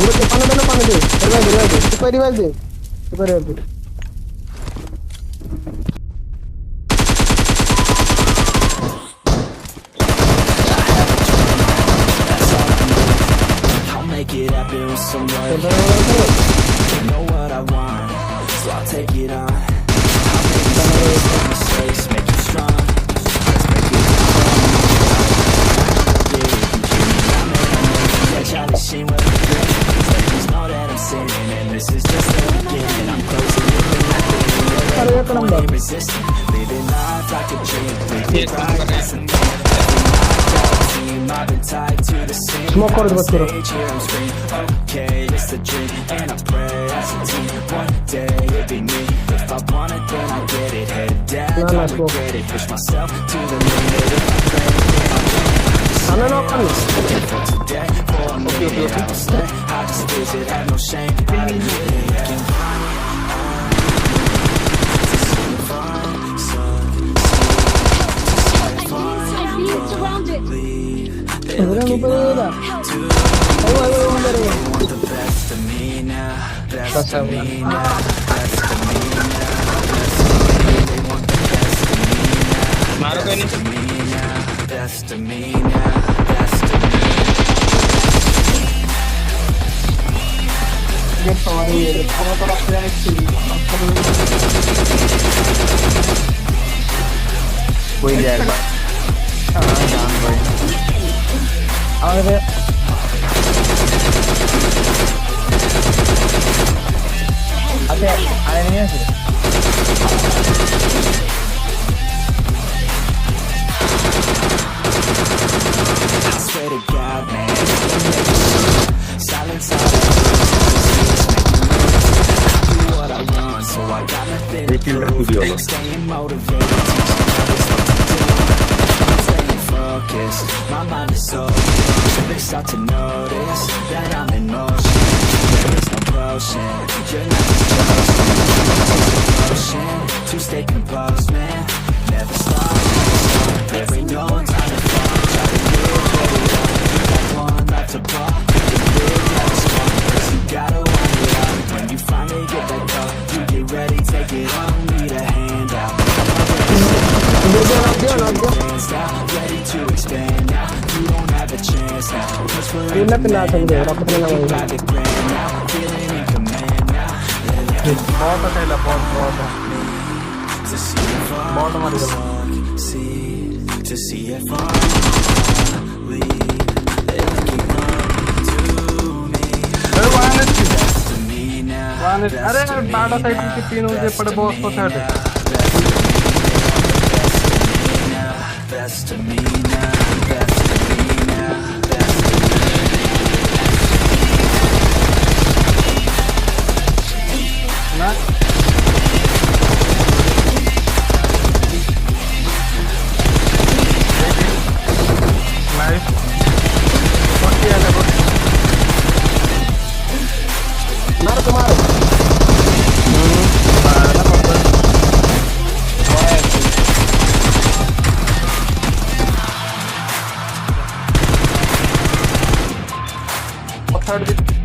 Paano deh? Revive. Super revive. I'll make it happen with some work. You know what I want, so I'll take it on. I'll make mistakes, make you strong. Let's break it down. Yeah, Charlie Sheen will be great. Ladies know that I'm sinning, and this is just the beginning. I'm closing in, I'm not resistant. Living life like a dream. Living right, that's the thing. I've been tied to the scene. Smoke out the stage, here I'm screaming, okay, it's the dream. And I pray as a team, one day it'll be me. If I want it, then I get it. Head down, don't regret it. Push myself to the limit. If I pray, then I'll for today, for a minute, I will stay. I just visit, have no shame. I admit it, can find to see the fun, sun, the best of me now, best of me now, best of me now, they want the best of me now, best of me now, best of me. कोई जाएगा जान भाई और अच्छा आए नहीं है I swear to God, man, silence do what I want, so I got nothing to prove. Staying motivated, staying focused. My mind is so clear. They start to notice that I'm in motion. There is no potion, you're not just potion to stay composed, man. Never stop. There ain't no time to fall. Try to live every one life to block. You gotta want it out. When you finally get that call, you get ready, take it on. Need a hand out. Ready to expand now. You don't have a chance now. Cause we're in the private plan now. Feeling in command now. To see if I succeed, to see if I lead. They'll keep on to me. Best of me now. Best of me now. Best of me now. Best of me. third